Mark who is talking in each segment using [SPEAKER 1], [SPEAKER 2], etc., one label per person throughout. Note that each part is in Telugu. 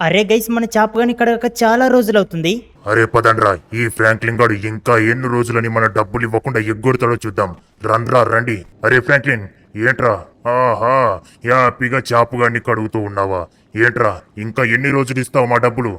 [SPEAKER 1] అరే గైస్ మన చాపగాని కడగక చాలా రోజులవుతుంది.
[SPEAKER 2] అరే పదండ్రా, ఈ ఫ్రాంక్లిన్ గాడు ఇంకా ఎన్ని రోజులని మన డబ్బులు ఇవ్వకుండా ఎగ్గొడతాడో చూద్దాం. రండ్రా రండి. అరే ఫ్రాంక్లిన్, ఏంట్రా ఆహా హ్యాపీగా చాపుగాడిని కడుగుతూ ఉన్నావా? ఏంట్రా ఇంకా ఎన్ని రోజులు ఇస్తావు మా డబ్బులు?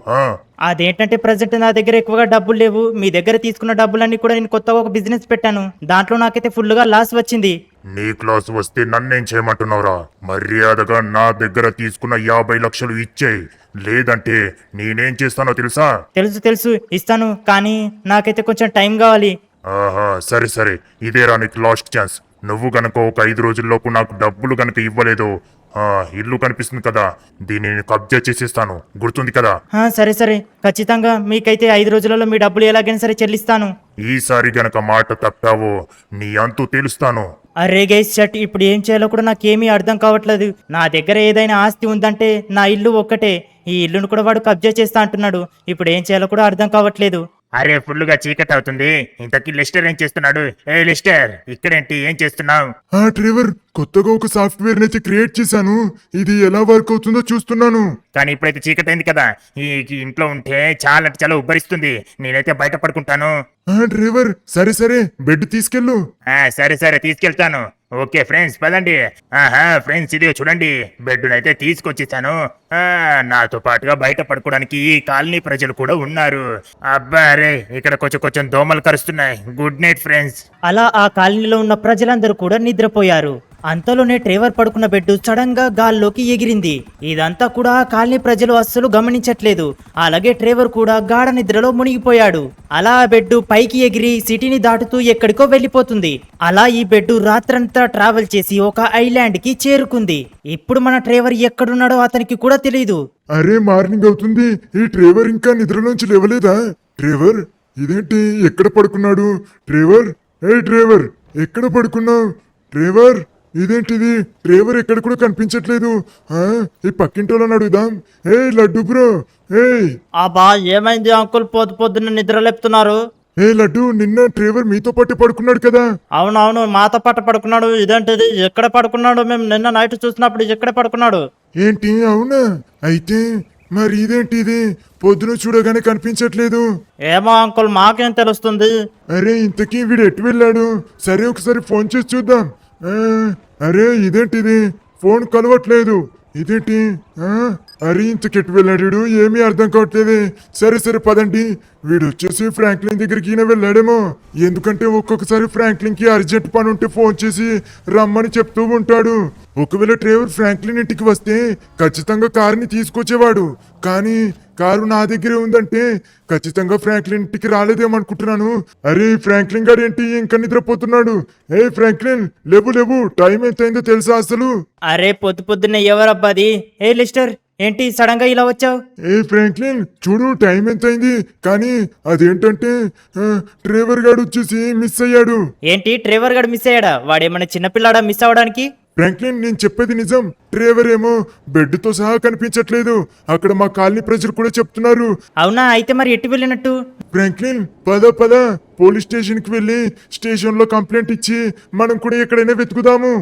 [SPEAKER 1] అదేంటంటే ప్రజెంట్ నా దగ్గర ఎక్కువగా డబ్బులు లేవు. మీ దగ్గర తీసుకున్న డబ్బులన్నీ కూడా నేను కొత్తగా ఒక బిజినెస్ పెట్టాను. దాంట్లో నాకైతే ఫుల్గా లాస్ వచ్చింది.
[SPEAKER 2] నీ క్లాస్ వస్తే నన్నేం చేయమంటున్నావురా? మర్యాదగా నా దగ్గర తీసుకున్న 50 లక్షలు ఇచ్చేయి, లేదంటే నేనేం చేస్తానో తెలుసా?
[SPEAKER 1] తెలుసు తెలుసు ఇస్తాను, కానీ నాకైతే కొంచెం టైం కావాలి.
[SPEAKER 2] ఆహా సరే సరే, ఇదేరా నీకు లాస్ట్ ఛాన్స్. నువ్వు గనక ఒక 5 రోజుల్లోపు నాకు డబ్బులు గనక ఇవ్వలేదు, ఇల్లు కనిపిస్తుంది కదా, దీనిని కబ్జా చేసేస్తాను, గుర్తుంది కదా?
[SPEAKER 1] సరే సరే, ఖచ్చితంగా మీకైతే 5 రోజులలో మీ డబ్బులు ఎలాగైనా సరే చెల్లిస్తాను.
[SPEAKER 2] ఈసారి గనక మాట తప్పావో నీ అంతు తెలుస్తాను.
[SPEAKER 1] అరే గైస్ షట్, ఇప్పుడు ఏం చేయాలో కూడా నాకేమీ అర్థం కావట్లేదు. నా దగ్గర ఏదైనా ఆస్తి ఉందంటే నా ఇల్లు ఒక్కటే. ఈ ఇల్లును కూడా వాడు కబ్జా చేస్తా అంటున్నాడు. ఇప్పుడు ఏం చేయాలో కూడా అర్థం కావట్లేదు.
[SPEAKER 3] అరే ఫుల్గా చీకటి అవుతుంది. ఇంతకీ లిస్టర్ ఏం చేస్తున్నాడు? ఏ లిస్టర్, ఇక్కడేంటి, ఏం చేస్తున్నావు?
[SPEAKER 4] ట్రెవర్, కొత్తగా ఒక సాఫ్ట్వేర్ అయితే క్రియేట్ చేశాను. ఇది ఎలా వర్క్ అవుతుందో చూస్తున్నాను.
[SPEAKER 3] కానీ ఇప్పుడైతే చీకటి అయింది కదా, ఈ ఇంట్లో ఉంటే చాలా అంటే చాలా ఉబ్బరిస్తుంది. నేనైతే బయట పడుకుంటాను.
[SPEAKER 4] డ్రైవర్, సరే సరే, బెడ్ తీసుకెళ్ళు.
[SPEAKER 3] సరే సరే తీసుకెళ్తాను. ఓకే ఫ్రెండ్స్ పదండి. ఫ్రెండ్స్ ఇది చూడండి, బెడ్డునైతే తీసుకొచ్చేసాను. నాతో పాటుగా బయట పడుకోవడానికి ఈ కాలనీ ప్రజలు కూడా ఉన్నారు. అబ్బా అరే, ఇక్కడ కొంచెం కొంచెం దోమలు కరుస్తున్నాయి. Good night friends.
[SPEAKER 1] అలా ఆ కాలనీలో ఉన్న ప్రజలందరూ కూడా నిద్రపోయారు. అంతలోనే ట్రేవర్ పడుకున్న బెడ్ సడన్ గా గాల్లోకి ఎగిరింది. ఇదంతా కూడా ఆ కాలనీ ప్రజలు అస్సలు గమనించట్లేదు. అలాగే ట్రేవర్ కూడా గాఢ నిద్రలో మునిగిపోయాడు. అలా ఆ బెడ్ పైకి ఎగిరి సిటీని దాటుతూ ఎక్కడికో వెళ్ళిపోతుంది. అలా ఈ బెడ్ రాత్రంతా ట్రావెల్ చేసి ఒక ఐలాండ్ కి చేరుకుంది. ఇప్పుడు మన ట్రేవర్ ఎక్కడున్నాడో అతనికి కూడా తెలియదు.
[SPEAKER 4] అరే మార్నింగ్ అవుతుంది, ఈ ట్రేవర్ ఇంకా నిద్రలోంచి లేవలేదా? ట్రేవర్, ఇదేంటి ఎక్కడ పడుకున్నాడు? ట్రేవర్, ట్రేవర్, ఎక్కడ పడుకున్నావు? ట్రేవర్, ఇదేంటిది? ట్రేవర్ ఎక్కడ కూడా కనిపించట్లేదు. ఈ పక్కింటోళ్ళని అడుగుదాం. లడ్డు బ్రో,
[SPEAKER 1] అబ్బా ఏమైంది అంకుల్, పొద్దు పొద్దున్న నిద్ర లేపుతున్నారు?
[SPEAKER 4] లడ్డు, నిన్న ట్రేవర్ మీతో పాటు పడుకున్నాడు కదా?
[SPEAKER 1] అవునవును, మాతో పాటు పడుకున్నాడు. ఇదేంటిది, ఎక్కడ పడుకున్నాడు? మేము నిన్న నైట్ చూసినప్పుడు ఎక్కడ పడుకున్నాడు?
[SPEAKER 4] ఏంటి, అవునా? అయితే మరి ఇదేంటి, ఇది పొద్దున చూడగానే కనిపించట్లేదు.
[SPEAKER 1] ఏమో అంకుల్, మాకేం తెలుస్తుంది?
[SPEAKER 4] అరే ఇంతకీ వీడు ఎటు వెళ్ళాడు? సరే ఒకసారి ఫోన్ చేసి చూద్దాం. అరే ఇదేంటిది, ఫోన్ కలవట్లేదు. ఇదేంటి? అరే ఇంతకెట్టు వెళ్ళాడు, ఏమీ అర్థం కావట్లేదు. సరే సరే పదండి, వీడు వచ్చేసి ఫ్రాంక్లిన్ దగ్గరికి ఈయన వెళ్ళాడేమో. ఎందుకంటే ఒక్కొక్కసారి ఫ్రాంక్లిన్ కి అర్జెంట్ పని ఉంటే ఫోన్ చేసి రమ్మని చెప్తూ ఉంటాడు. ఒకవేళ ట్రేవర్ ఫ్రాంక్లిన్ ఇంటికి వస్తే ఖచ్చితంగా కారుని తీసుకొచ్చేవాడు. కానీ కారు నా దగ్గరే ఉందంటే ఖచ్చితంగా ఫ్రాంక్లిన్ ఇంటికి రాలేదేమనుకుంటున్నాను. అరే ఫ్రాంక్లిన్ గారు ఏంటి ఇంకా నిద్రపోతున్నాడు? ఫ్రాంక్లిన్, లేవు లేవు, టైం ఎంతైందో తెలుసా అసలు?
[SPEAKER 1] అరే పొద్దు పొద్దున్న ఎవరబ్బాది? లిస్టర్, ఏంటి సడన్ గా ఇలా వచ్చావు?
[SPEAKER 4] ఫ్రాంక్లిన్, చూడు టైం ఎంతైంది. కానీ అదేంటంటే ట్రేవర్ గారు వచ్చేసి మిస్ అయ్యాడు.
[SPEAKER 1] ఏంటి, ట్రేవర్ గారు మిస్ అయ్యాడా? వాడేమన్నా చిన్నపిల్లాడా మిస్ అవడానికి?
[SPEAKER 4] ఫ్రాంక్లిన్, నేను చెప్పేది నిజం. ట్రేవర్ ఏమో బెడ్ తో సహా కనిపించట్లేదు. అక్కడ మా కాలనీ ప్రజలు కూడా చెప్తున్నారు.
[SPEAKER 1] అవునా? అయితే మరి ఎటు వెళ్ళినట్టు?
[SPEAKER 4] ఫ్రాంక్లిన్, పద పద, పోలీస్ స్టేషన్ కి వెళ్ళి స్టేషన్ లో కంప్లైంట్ ఇచ్చి మనం కూడా ఎక్కడైనా వెతుకుదాము.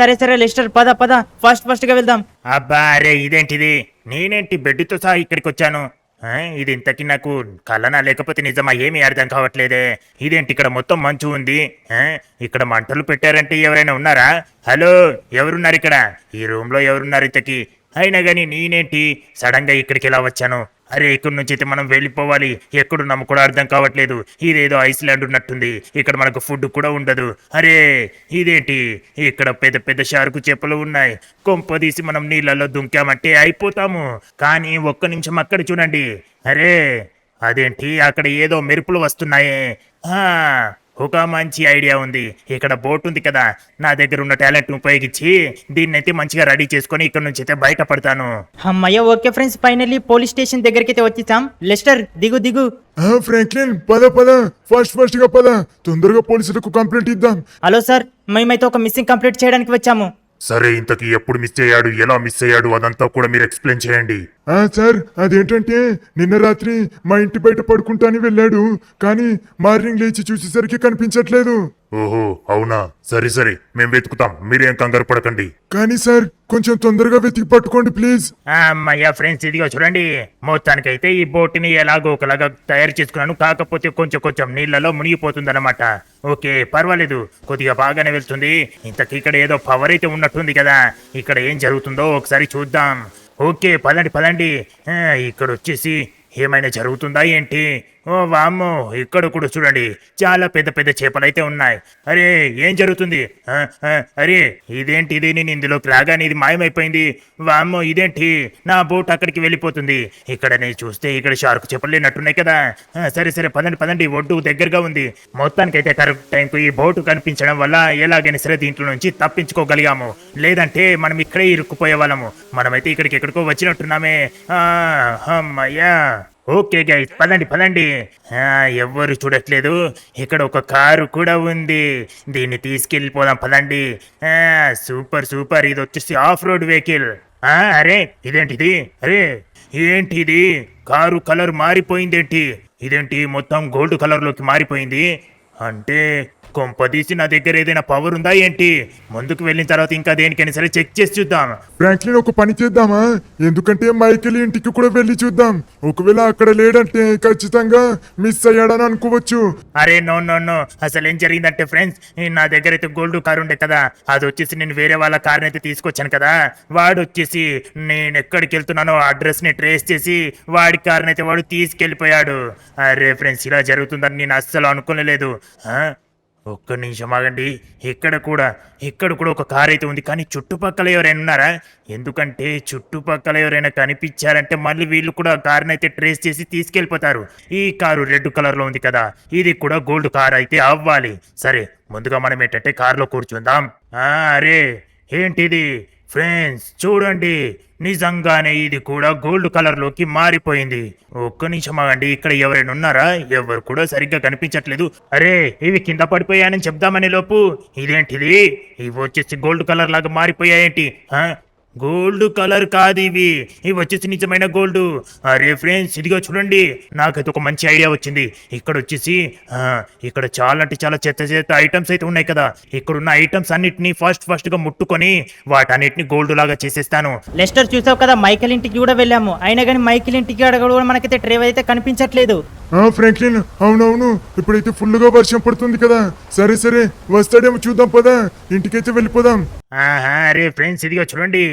[SPEAKER 1] సరే సరే లిస్టర్, పద పద, ఫస్ట్ గా వెళ్దాం.
[SPEAKER 3] అబ్బా అరే, ఇదేంటిది? నేనేంటి బెడ్తో సహా ఇక్కడికి వచ్చాను? ఇది ఇంతకీ నాకు కలనా లేకపోతే నిజమా, ఏమీ అర్థం కావట్లేదే. ఇదేంటి ఇక్కడ మొత్తం మంచు ఉంది, ఇక్కడ మంటలు పెట్టారంటే ఎవరైనా ఉన్నారా? హలో, ఎవరున్నారు ఇక్కడ? ఈ రూమ్ లో ఎవరున్నారు ఇంతకీ? అయినా గానీ నేనేంటి సడన్ గా ఇక్కడికి ఎలా వచ్చాను? అరే ఇక్కడి నుంచి అయితే మనం వెళ్ళిపోవాలి. ఎక్కడున్నాము కూడా అర్థం కావట్లేదు. ఇదేదో ఐస్లాండ్ ఉన్నట్టుంది. ఇక్కడ మనకు ఫుడ్ కూడా ఉండదు. అరే ఇదేంటి, ఇక్కడ పెద్ద పెద్ద షార్కు చేపలు ఉన్నాయి. కొంపదీసి మనం నీళ్ళలో దుంకామంటే అయిపోతాము. కానీ ఒక్క నిమిషం అక్కడ చూడండి. అరే అదేంటి, అక్కడ ఏదో మెరుపులు వస్తున్నాయే. ఒక మంచి ఐడియా ఉంది. ఇక్కడ బోట్ ఉంది కదా, నా దగ్గర ఉన్న టాలెంట్ ఉపయోగించి దీన్నైతే మంచిగా రెడీ చేసుకుని ఇక్కడ నుంచి అయితే బయటపడతాను.
[SPEAKER 1] అమ్మయ్య, okay friends, finally police station దగ్గరికి అయితే వచ్చేసాం. లెస్టర్, దిగు దిగు.
[SPEAKER 4] ఫ్రాంక్లిన్, పద పద, ఫాస్ట్ గా పద, తొందరగా పోలీసులకు కంప్లైంట్ ఇద్దాం.
[SPEAKER 1] హలో సార్, మేమైతే ఒక మిస్సింగ్ కంప్లీట్ చేయడానికి వచ్చాము.
[SPEAKER 2] సరే ఇంతకీ ఎప్పుడు మిస్ అయ్యాడు, ఎలా మిస్ అయ్యాడు, అదంతా కూడా మీరు ఎక్స్ప్లెయిన్ చేయండి.
[SPEAKER 4] సార్, అదేంటంటే నిన్న రాత్రి మా ఇంటి బయట పడుకుంటాని వెళ్ళాడు. కానీ మార్నింగ్ లేచి చూసేసరికి కనిపించట్లేదు.
[SPEAKER 2] ఓహో అవునా, సరే సరే మేం వెతుకుతాం, మీరేం కంగారు పడకండి.
[SPEAKER 4] కానీ సార్ కొంచెం తొందరగా వెతికి పట్టుకోండి ప్లీజ్.
[SPEAKER 3] అమ్మయ్యా ఫ్రెండ్స్, ఇదిగో చూడండి, మొత్తానికైతే ఈ బోట్ని ఎలాగో ఒకలాగా తయారు చేసుకున్నాను. కాకపోతే కొంచెం కొంచెం నీళ్ళలో మునిగిపోతుందన్నమాట. ఓకే పర్వాలేదు, కొద్దిగా బాగానే వెళ్తుంది. ఇంతకీ ఇక్కడ ఏదో పవర్ అయితే ఉన్నట్టుంది కదా, ఇక్కడ ఏం జరుగుతుందో ఒకసారి చూద్దాం. ఓకే పదండి పదండి. ఇక్కడ వచ్చేసి ఏమైనా జరుగుతుందా ఏంటి? ఓ వామ్మో, ఇక్కడ కూడా చూడండి చాలా పెద్ద పెద్ద చేపలు అయితే ఉన్నాయి. అరే ఏం జరుగుతుంది? అరే ఇదేంటి ఇది, నేను ఇందులోకి రాగానే ఇది మాయమైపోయింది. వామ్మో ఇదేంటి, నా బోట్ అక్కడికి వెళ్ళిపోతుంది. ఇక్కడ నేను చూస్తే ఇక్కడ షార్క్ చేపలు లేనట్టున్నాయి కదా. సరే సరే పదండి పదండి, ఒడ్డు దగ్గరగా ఉంది. మొత్తానికైతే కరెక్ట్ టైంకు ఈ బోటు కనిపించడం వల్ల ఎలాగైనా సరే దీంట్లో నుంచి తప్పించుకోగలిగాము. లేదంటే మనం ఇక్కడే ఇరుక్కుపోయే వాళ్ళము. మనమైతే ఇక్కడికి ఎక్కడికో వచ్చినట్టున్నామే. అమ్మయ్యా. ఓకే గైస్ పదండి పదండి. ఎవ్వరు చూడట్లేదు, ఇక్కడ ఒక కారు కూడా ఉంది. దీన్ని తీసుకెళ్ళిపోదాం పదండి. సూపర్ సూపర్, ఇది వచ్చేసి ఆఫ్ రోడ్ వెహికల్. అరే ఇదేంటిది? అరే ఏంటిది, కారు కలర్ మారిపోయిందేంటి? ఇదేంటి మొత్తం గోల్డ్ కలర్లోకి మారిపోయింది? అంటే కొంపదీసి నా దగ్గర ఏదైనా పవర్ ఉందా ఏంటి? ముందుకు వెళ్ళిన తర్వాత ఇంకా దేనికైనా సరే చెక్ చేసి చూద్దాం.
[SPEAKER 4] ఫ్రాంక్లిన్ ఒక పని చేద్దామా? ఎందుకంటే మైకేల్ ఇంటికి కూడా వెళ్ళి చూద్దాం. ఒకవేళ అక్కడ లేడంటే ఖచ్చితంగా మిస్ అయ్యాడని అనుకోవచ్చు.
[SPEAKER 3] అరే నో నో నో, అసలు ఏం జరిగిందంటే ఫ్రెండ్స్, నా దగ్గర అయితే గోల్డ్ కార్ ఉండే కదా, అది వచ్చేసి నేను వేరే వాళ్ళ కార్ని అయితే తీసుకొచ్చాను కదా. వాడు వచ్చేసి నేను ఎక్కడికి వెళ్తున్నానో అడ్రస్ ని ట్రేస్ చేసి వాడి కార్ని అయితే వాడు తీసుకెళ్లిపోయాడు. అరే ఫ్రెండ్స్, ఇలా జరుగుతుందని నేను అస్సలు అనుకోలేదు. ఒక్క నిమిషం ఆగండి, ఇక్కడ కూడా ఒక కార్ అయితే ఉంది. కానీ చుట్టుపక్కల ఎవరైనా ఉన్నారా? ఎందుకంటే చుట్టుపక్కల ఎవరైనా కనిపించారంటే మళ్ళీ వీళ్ళు కూడా కార్ని అయితే ట్రేస్ చేసి తీసుకెళ్ళిపోతారు. ఈ కారు రెడ్ కలర్లో ఉంది కదా, ఇది కూడా గోల్డ్ కార్ అయితే అవ్వాలి. సరే ముందుగా మనం ఏంటంటే కార్లో కూర్చుందాం. అరే ఏంటిది ఫ్రెండ్స్, చూడండి నిజంగానే ఇది కూడా గోల్డ్ కలర్లోకి మారిపోయింది. ఒక్క నిమిషం ఆగండి, ఇక్కడ ఎవరైనా ఉన్నారా? ఎవరు కూడా సరిగ్గా కనిపించట్లేదు. అరే ఇవి కింద పడిపోయాయని చెప్దామనే లోపు ఇదేంటిది, ఇవి వచ్చేసి గోల్డ్ కలర్ లాగా మారిపోయాయేంటి? గోల్డ్ కలర్ కాదు ఇవి వచ్చేసి నిజమైన గోల్డ్. అరే ఫ్రెండ్స్ ఇదిగో చూడండి, నాకైతే ఒక మంచి ఐడియా వచ్చింది. ఇక్కడ వచ్చేసి ఇక్కడ చాలా అంటే చాలా చెత్త ఐటమ్స్ అయితే ఉన్నాయి కదా, ఇక్కడున్న ఐటమ్స్ అన్నిటిని ఫస్ట్ గా ముట్టుకొని వాటన్నిటిని గోల్డ్ లాగా చేసేస్తాను.
[SPEAKER 1] లెస్టర్ చూసావు కదా, మైకేల్ ఇంటికి కూడా వెళ్ళాము. అయినా కానీ మైకేల్ ఇంటికి అడగడం కూడా మనకైతే ట్రేవర్ అయితే కనిపించట్లేదు.
[SPEAKER 4] ఫ్రాంక్లిన్ అవునవును, ఇప్పుడైతే ఫుల్గా వర్షం పడుతుంది కదా. సరే సరే వస్తాడేమో చూద్దాం పదా, ఇంటికైతే వెళ్ళిపోదాం.
[SPEAKER 3] అరే ఫ్రెండ్స్ ఇదిగో చూడండి,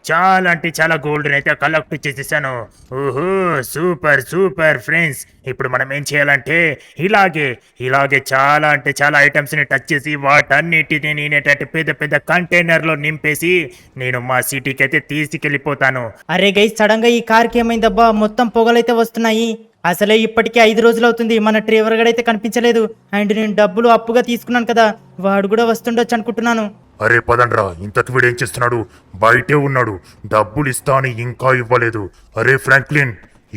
[SPEAKER 3] చాలా అంటే చాలా గోల్డ్ అయితే కలెక్ట్ చేసేసాను. ఓహో సూపర్ సూపర్ ఫ్రెండ్స్, ఇప్పుడు మనం ఏం చేయాలంటే ఇలాగే చాలా అంటే చాలా ఐటమ్స్ ని టచ్ చేసి వాటన్నిటిని నేనేటంటే పెద్ద పెద్ద కంటైనర్ లో నింపేసి నేను మా సిటీకి అయితే తీసుకెళ్లిపోతాను.
[SPEAKER 1] అరే గైస్, సడన్ గా ఈ కార్కి ఏమైందబ్బా, మొత్తం పొగలైతే వస్తున్నాయి. అసలే ఇప్పటికే 5 రోజులు అవుతుంది, మన ట్రేవర్ గడైతే కనిపించలేదు. అండ్ నేను డబ్బులు అప్పుగా తీసుకున్నాను కదా, వాడు కూడా వస్తుండొచ్చు అనుకుంటున్నాను.
[SPEAKER 2] అరే పదండ్రా, ఇంతకు వీడేం చేస్తున్నాడు? బయటే ఉన్నాడు, డబ్బులు ఇస్తా అని ఇంకా ఇవ్వలేదు. అరే ఫ్రాంక్లిన్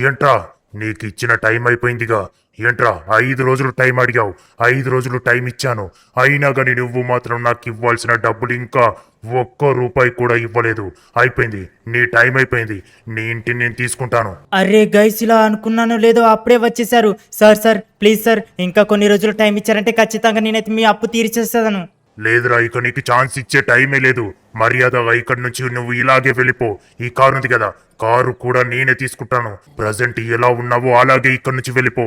[SPEAKER 2] ఏంట్రా, నీకు ఇచ్చిన టైం అయిపోయిందిగా. ఏంట్రా 5 రోజులు టైం అడిగావు, 5 రోజులు టైం ఇచ్చాను, అయినా కానీ నువ్వు మాత్రం నాకు ఇవ్వాల్సిన డబ్బులు ఇంకా ₹1 కూడా ఇవ్వలేదు. అయిపోయింది, నీ టైం అయిపోయింది, నీ ఇంటిని నేను తీసుకుంటాను.
[SPEAKER 1] అరే గైస్, ఇలా అనుకున్నాను లేదో అప్పుడే వచ్చేసారు. సార్ ప్లీజ్ సార్, ఇంకా కొన్ని రోజులు టైం ఇచ్చారంటే ఖచ్చితంగా నేనైతే మీ అప్పు తీర్చేస్తాను.
[SPEAKER 2] లేదురా, ఇక నీకు ఛాన్స్ ఇచ్చే టైమే లేదు. మర్యాదగా ఇక్కడి నుంచి నువ్వు ఇలాగే వెళ్ళిపో. ఈ కారు ఉంది కదా, కారు కూడా నేనే తీసుకుంటాను. ప్రజెంట్ ఎలా ఉన్నావో అలాగే ఇక్కడి నుంచి వెళ్ళిపో.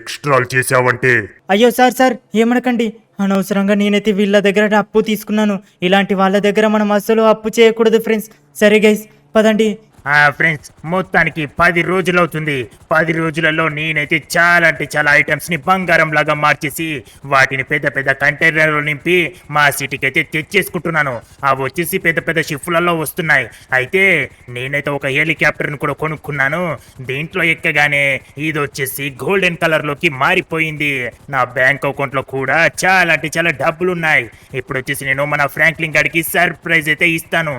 [SPEAKER 2] ఎక్స్ట్రాలు చేసావంటే.
[SPEAKER 1] అయ్యో సార్ ఏమనకండి, అనవసరంగా నేనైతే వీళ్ళ దగ్గర అప్పు తీసుకున్నాను. ఇలాంటి వాళ్ళ దగ్గర మనం అస్సలు అప్పు చేయకూడదు ఫ్రెండ్స్. సరే గైస్ పదండి.
[SPEAKER 3] ఫ్రెండ్స్ మొత్తానికి 10 రోజులు అవుతుంది. 10 రోజులలో నేనైతే చాలా అంటే చాలా ఐటమ్స్ ని బంగారం లాగా మార్చేసి వాటిని పెద్ద పెద్ద కంటైనర్లో నింపి మా సిటీకి అయితే తెచ్చేసుకుంటున్నాను. అవి వచ్చేసి పెద్ద పెద్ద షిఫ్ట్లలో వస్తున్నాయి. అయితే నేనైతే ఒక హెలికాప్టర్ని కూడా కొనుక్కున్నాను. దీంట్లో ఎక్కగానే ఇది వచ్చేసి గోల్డెన్ కలర్ లోకి మారిపోయింది. నా బ్యాంక్ అకౌంట్ లో కూడా చాలా అంటే చాలా డబ్బులు ఉన్నాయి. ఇప్పుడు వచ్చేసి నేను మన ఫ్రాంక్లిన్ గారికి సర్ప్రైజ్ అయితే ఇస్తాను.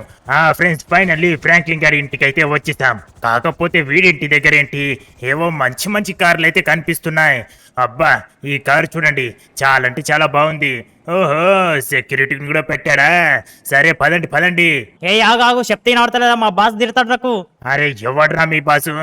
[SPEAKER 3] ఫ్రెండ్స్ ఫైనల్లీ ఫ్రాంక్లిన్ గారి ఇంటికి అయితే వచ్చేసాం. కాకపోతే వీడింటి దగ్గర ఏంటి, ఏవో మంచి మంచి కార్లు అయితే కనిపిస్తున్నాయి. అబ్బా ఈ కారు చూడండి, చాలా అంటే చాలా బాగుంది. ఓహో సెక్యూరిటీని కూడా పెట్టాడా? సరే పదండి.
[SPEAKER 1] ఏ ఆగు చెప్తే ఆడతలేదా, మా బాస్ తిడతాడు నాకు.
[SPEAKER 3] అరే ఎవడ్రా మీ బాసు?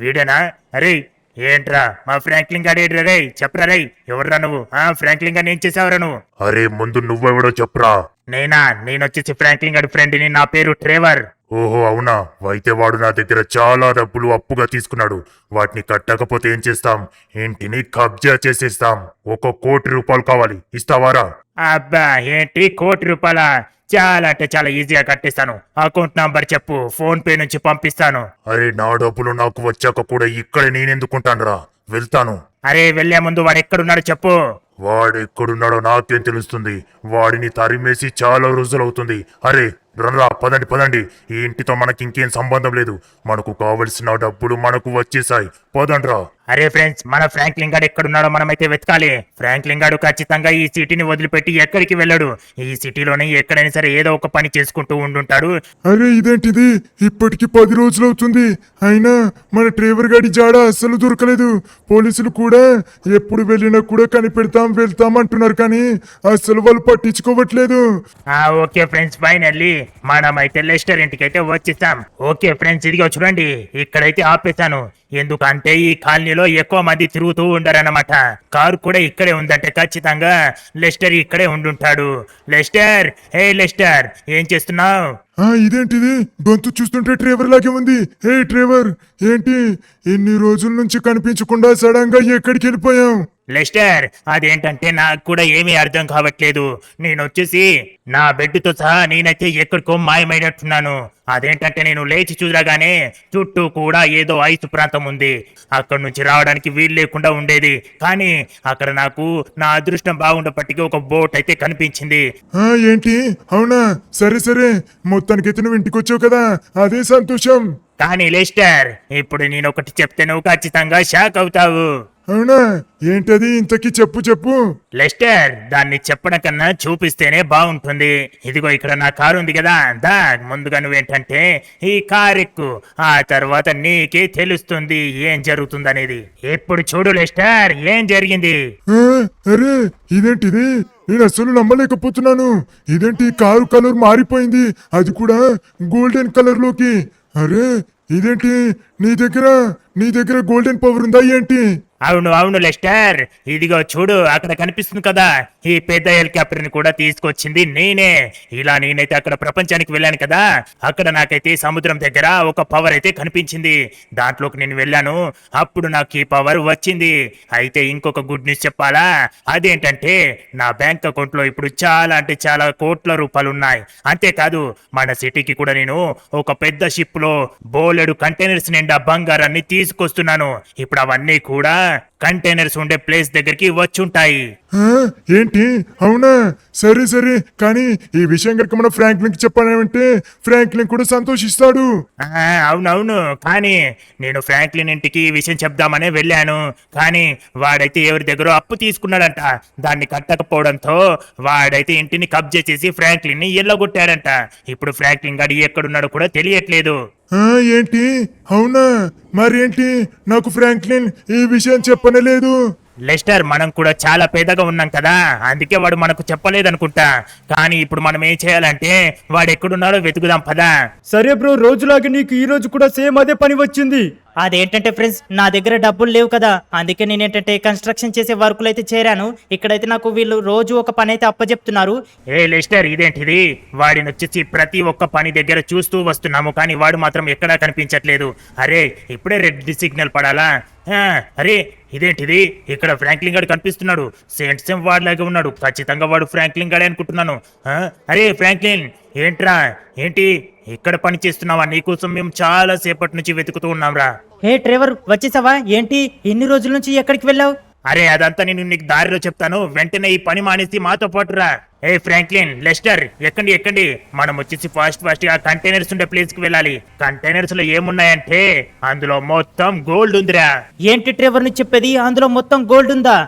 [SPEAKER 3] వీడేనా? అరే ఏంట్రా మా ఫ్రాంక్లిన్ గాడు ఏడ్రా రే చెప్పరా రే ఎవర్రా నువ్వు ఫ్రాంక్లిన్ గారిని ఏం చేసావురా నువ్వు
[SPEAKER 2] అరే ముందు నువ్వెవడో చెప్పురా.
[SPEAKER 3] నేనొచ్చేసి ఫ్రాంక్లిన్ గారి ఫ్రెండ్ని, నా పేరు ట్రేవర్.
[SPEAKER 2] ఓహో అవునా, అయితే వాడు నా దగ్గర చాలా డబ్బులు అప్పుగా తీసుకున్నాడు. వాటిని కట్టకపోతే ఏం చేస్తాం, ఇంటిని కబ్జా చేసేస్తాం. 1 కోటి రూపాయలు కావాలి, ఇస్తావారా?
[SPEAKER 3] అబ్బా ఏంటి ₹1,00,00,000? చాలా అంటే చాలా ఈజీగా కట్టేస్తాను. అకౌంట్ నంబర్ చెప్పు, ఫోన్ పే నుంచి పంపిస్తాను.
[SPEAKER 2] అరే నా డబ్బులు నాకు వచ్చాక కూడా ఇక్కడే నేనెందుకుంటానురా, వెళ్తాను.
[SPEAKER 3] అరే వెళ్లే ముందు వాడు ఎక్కడున్నాడో చెప్పు.
[SPEAKER 2] వాడెక్కడున్నాడో నాకేం తెలుస్తుంది, వాడిని తరిమేసి చాలా రోజులవుతుంది. అరే రండ్రా, పదండి పదండి, ఈ ఇంటితో మనకి ఇంకేం సంబంధం లేదు. మనకు కావలసిన డబ్బులు మనకు వచ్చేసాయి, పదండ్రా.
[SPEAKER 3] అరే ఫ్రెండ్స్, మన ఫ్రాంక్లిన్ గాడు ఎక్కడున్నాడో మనమైతే వెతకాలి. ఫ్రాంక్లిన్ గాడు ఖచ్చితంగా ఈ సిటీని వదిలిపెట్టి ఎక్కడికి వెళ్ళాడు. ఈ సిటీలోనే ఎక్కడైనా సరే ఏదో ఒక పని చేసుకుంటూ ఉండుంటాడు.
[SPEAKER 4] అరే ఇదేంటిది, ఇప్పటికి 10 రోజులవుతుంది, అయినా మన డ్రైవర్ గాడి జాడ అస్సలు దొరకలేదు. పోలీసులు కూడా ఎప్పుడు వెళ్ళినా కూడా కనిపెడతాం వెళ్తాం అంటున్నారు, కానీ అస్సలు వాళ్ళు పట్టించుకోవట్లేదు.
[SPEAKER 3] ఓకే ఫ్రెండ్స్, ఫైనల్లీ మనమైతే లెస్టర్ ఇంటికి అయితే వచ్చేసాం. ఓకే ఫ్రెండ్స్, ఇదిగో చూడండి, ఇక్కడైతే ఆపేశాను. ఎందుకంటే ఈ కాలనీలో ఎక్కువ మంది తిరుగుతూ ఉండరన్నమాట. కారు కూడా ఇక్కడే ఉందంటే ఖచ్చితంగా లెస్టర్ ఇక్కడే ఉండుంటాడు. లెస్టర్, హే లెస్టర్, ఏం చేస్తున్నావు?
[SPEAKER 4] ఇదేంటిది, గొంతు చూస్తుంటే డ్రైవర్ లాగే ఉంది. హే డ్రైవర్, ఏంటి ఎన్ని రోజుల నుంచి కనిపించకుండా సడన్ గా ఎక్కడికి వెళ్ళిపోయాం?
[SPEAKER 3] లెస్టర్, అదేంటంటే నాకు కూడా ఏమీ అర్థం కావట్లేదు. నేను వచ్చేసి నా బెడ్తో సహా నేనైతే ఎక్కడికో మాయమైనట్టున్నాను. అదేంటంటే నేను లేచి చూడగానే చుట్టూ కూడా ఏదో ఐసు ప్రాంతం ఉంది. అక్కడి నుంచి రావడానికి వీలు లేకుండా ఉండేది, కానీ అక్కడ నాకు నా అదృష్టం బాగుండపట్టికి ఒక బోట్ అయితే కనిపించింది.
[SPEAKER 4] ఏంటి, అవునా? సరే సరే, మొత్తానికైతే నువ్వు ఇంటికి వచ్చావు కదా, అదే సంతోషం.
[SPEAKER 3] కానీ లెస్టర్, ఇప్పుడు నేను ఒకటి చెప్తే నువ్వు ఖచ్చితంగా షాక్ అవుతావు.
[SPEAKER 4] అవునా, ఏంటది? ఇంతకీ చెప్పు చెప్పు.
[SPEAKER 3] లెస్టర్, దాన్ని చెప్పడం కన్నా చూపిస్తేనే బాగుంటుంది. ఇదిగో ఇక్కడ నా కారు ఉంది కదా, దా ముందుగా నువ్వేంటంటే ఈ కారు ఎక్కు, ఆ తర్వాత నీకే తెలుస్తుంది ఏం జరుగుతుందనేది. ఎప్పుడు చూడు లెస్టర్, ఏం జరిగింది.
[SPEAKER 4] అరే ఇదేంటిది, నేను అస్సలు నమ్మలేకపోతున్నాను. ఇదేంటి, కారు కలర్ మారిపోయింది, అది కూడా గోల్డెన్ కలర్ లోకి. అరే ఇదేంటి, నీ దగ్గర గోల్డెన్ పవర్ ఉందా ఏంటి?
[SPEAKER 3] అవును అవును లెస్టర్, ఇదిగో చూడు అక్కడ కనిపిస్తుంది కదా, ఈ పెద్ద హెలికాప్టర్ ని కూడా తీసుకొచ్చింది నేనే. ఇలా నేనైతే అక్కడ ప్రపంచానికి వెళ్ళాను కదా, అక్కడ నాకైతే సముద్రం దగ్గర ఒక పవర్ అయితే కనిపించింది. దాంట్లోకి నేను వెళ్ళాను, అప్పుడు నాకు ఈ పవర్ వచ్చింది. అయితే ఇంకొక గుడ్ న్యూస్ చెప్పాలా, అదేంటంటే నా బ్యాంక్ అకౌంట్ లో ఇప్పుడు చాలా అంటే చాలా కోట్ల రూపాయలు ఉన్నాయి. అంతేకాదు మన సిటీకి కూడా నేను ఒక పెద్ద షిప్ లో బోలెడు కంటైనర్స్ నిండా బంగారాన్ని తీసుకొస్తున్నాను. ఇప్పుడు అవన్నీ కూడా కంటైనర్స్ ఉండే ప్లేస్ దగ్గరికి వచ్చుంటాయి.
[SPEAKER 4] ఏంటి, అవునా? సరే సరే, కానీ ఈ విషయం కనుక మన ఫ్రాంక్లిన్ కి చెప్పాలంటే ఫ్రాంక్లిన్ కూడా సంతోషిస్తాడు.
[SPEAKER 3] అవునవును, కానీ నేను ఫ్రాంక్లిన్ ఇంటికి ఈ విషయం చెప్దామనే వెళ్ళాను, కానీ వాడైతే ఎవరి దగ్గర అప్పు తీసుకున్నాడంట. దాన్ని కట్టకపోవడంతో వాడైతే ఇంటిని కబ్జా చేసి ఫ్రాంక్లిన్ ని ఎల్లగొట్టాడంట. ఇప్పుడు ఫ్రాంక్లిన్ గాడి ఎక్కడున్నాడో కూడా తెలియట్లేదు.
[SPEAKER 4] ఏంటి, అవునా? మరేంటి, నాకు ఫ్రాంక్లిన్ ఈ విషయం చెప్పనలేదు.
[SPEAKER 3] లెస్టర్, మనం కూడా చాలా పేదగా ఉన్నాం కదా, అందుకే వాడు మనకు చెప్పలేదనుకుంటా. కానీ ఇప్పుడు మనం ఏం చేయాలంటే వాడు ఎక్కడున్నాడో వెతుకుదాం పదా.
[SPEAKER 5] సరే బ్రో, రోజులాగే నీకు ఈ రోజు కూడా సేమ్ అదే పని వచ్చింది.
[SPEAKER 1] అదేంటంటే ఫ్రెండ్స్, నా దగ్గర డబ్బులు లేవు కదా, అందుకే నేనేంటంటే కన్స్ట్రక్షన్ చేసే వర్కులు అయితే చేరాను. ఇక్కడైతే నాకు వీళ్ళు రోజు ఒక పని అయితే అప్పచెప్తున్నారు.
[SPEAKER 3] ఏ లెస్టర్, ఇదేంటిది? వాడిని వచ్చేసి ప్రతి ఒక్క పని దగ్గర చూస్తూ వస్తున్నాము, కానీ వాడు మాత్రం ఎక్కడా కనిపించట్లేదు. అరే ఇప్పుడే రెడ్ సిగ్నల్ పడాలా? అరే ఇదేంటిది, ఇక్కడ ఫ్రాంక్లిన్ గాడు కనిపిస్తున్నాడు. సేమ్ వాడిలాగే ఉన్నాడు, ఖచ్చితంగా వాడు ఫ్రాంక్లిన్ గాడే అనుకుంటున్నాను. అరే ఫ్రాంక్లిన్, ఏంట్రా, ఏంటి ఇక్కడ పని చేస్తున్నావా? నీకోసం మేము చాలా సేపటి నుంచి వెతుకుతూ ఉన్నాంరా.
[SPEAKER 1] హే డ్రైవర్, వచ్చేసావా? ఏంటి ఇన్ని రోజుల నుంచి ఎక్కడికి వెళ్ళావు?
[SPEAKER 3] అరే అదంతా నేను నీకు దారిలో చెప్తాను, వెంటనే ఈ పని మానేసి మాతో పాటు రా. ఏ ఫ్రాంక్లిన్, లెస్టర్, ఎక్కండి. మనం వచ్చేసి ఫాస్ట్ గా కంటైనర్స్ ఉండే ప్లేస్ కి వెళ్ళాలి. కంటైనర్స్ లో ఏమున్నాయంటే అందులో మొత్తం గోల్డ్ ఉందిరా.
[SPEAKER 1] ఏంటి డ్రైవర్ ని చెప్పేది, అందులో మొత్తం గోల్డ్ ఉందా?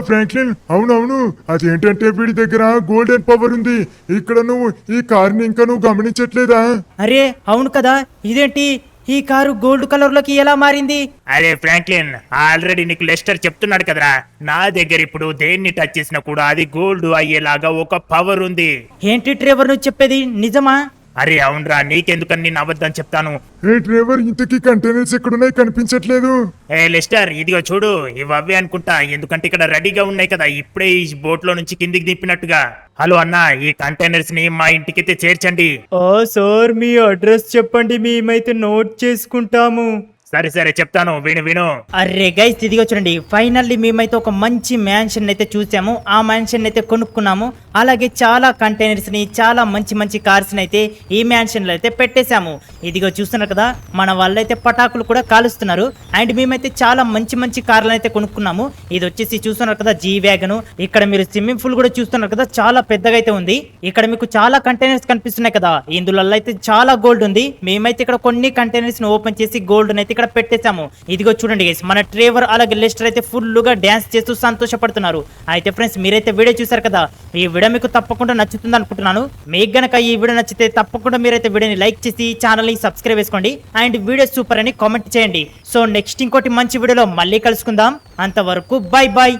[SPEAKER 4] ఫ్రాంక్లిన్, అవునవును, అదేంటంటే వీడి దగ్గర గోల్డెన్ పవర్ ఉంది. ఇక్కడ నువ్వు ఈ కార్ని ఇంకా నువ్వు గమనించట్లేదా?
[SPEAKER 1] అరే అవును కదా, ఇదేంటి ఈ కారు గోల్డ్ కలర్ లోకి ఎలా మారింది?
[SPEAKER 3] అరే ఫ్రాంక్లిన్, ఆల్రెడీ నీకు లెస్టర్ చెప్తున్నాడు కదరా, నా దగ్గర ఇప్పుడు దేన్ని టచ్ చేసినా కూడా అది గోల్డ్ అయ్యేలాగా ఒక పవర్ ఉంది.
[SPEAKER 1] ఏంటి డ్రైవర్ నువ్వు చెప్పేది నిజమా?
[SPEAKER 3] అరే అవునరా, నీకెందుకని నేను అబద్ధం చెప్తాను.
[SPEAKER 4] ఏ డ్రైవర్, ఇంతకీ కంటైనర్స్ ఎక్కడున్నాయి? కనిపించట్లేదు.
[SPEAKER 3] ఏ లెస్టర్, ఇదిగో చూడు, ఇవి అవే అనుకుంటా. ఎందుకంటే ఇక్కడ రెడీగా ఉన్నాయి కదా, ఇప్పుడే ఈ బోట్ లో నుంచి కిందికి దింపినట్టుగా. హలో అన్న, ఈ కంటైనర్స్ ని మా ఇంటికైతే చేర్చండి.
[SPEAKER 5] సార్ మీ అడ్రస్ చెప్పండి, మేమైతే నోట్ చేసుకుంటాము.
[SPEAKER 3] సరే సరే చెప్తాను, విను విను.
[SPEAKER 1] అర్రే గైస్, ఇదిగో చూడండి, ఫైనల్లీ మేమైతే ఒక మంచి మ్యాన్షన్ అయితే చూసాము. ఆ మ్యాన్షన్ అయితే కొనుక్కున్నాము. అలాగే చాలా కంటైనర్స్ ని, చాలా మంచి మంచి కార్స్ ని అయితే ఈ మ్యాన్షన్ లో అయితే పెట్టేశాము. ఇదిగో చూస్తున్నారు కదా, మన వాళ్ళైతే పటాకులు కూడా కాలుస్తున్నారు. అండ్ మేమైతే చాలా మంచి మంచి కార్లను అయితే కొనుక్కున్నాము. ఇది వచ్చేసి చూస్తున్నారు కదా జీ వ్యాగన్. ఇక్కడ మీరు స్విమ్మింగ్ పూల్ కూడా చూస్తున్నారు కదా, చాలా పెద్దగా అయితే ఉంది. ఇక్కడ మీకు చాలా కంటైనర్స్ కనిపిస్తున్నాయి కదా, ఇందులో అయితే చాలా గోల్డ్ ఉంది. మేమైతే ఇక్కడ కొన్ని కంటైనర్స్ ని ఓపెన్ చేసి గోల్డ్ అయితే ఇక్కడ పెట్టేశాము. ఇదిగో చూడండి గైస్, మన ట్రేవర్ అలాగే లెస్టర్ అయితే ఫుల్ గా డాన్స్ చేస్తూ సంతోషపడుతున్నారు. అయితే ఫ్రెండ్స్, మీరైతే వీడియో చూసారు కదా, ఈ వీడియో మీకు తప్పకుండా నచ్చుతుంది అనుకుంటున్నాను. మీకు గనక ఈ వీడియో నచ్చితే తప్పకుండా మీరైతే వీడియోని లైక్ చేసి ఛానల్ ని సబ్స్క్రైబ్ చేసుకోండి. అండ్ వీడియో సూపర్ అని కామెంట్ చేయండి. సో నెక్స్ట్ ఇంకోటి మంచి వీడియోలో మళ్ళీ కలుసుకుందాం. అంతవరకు బై బై.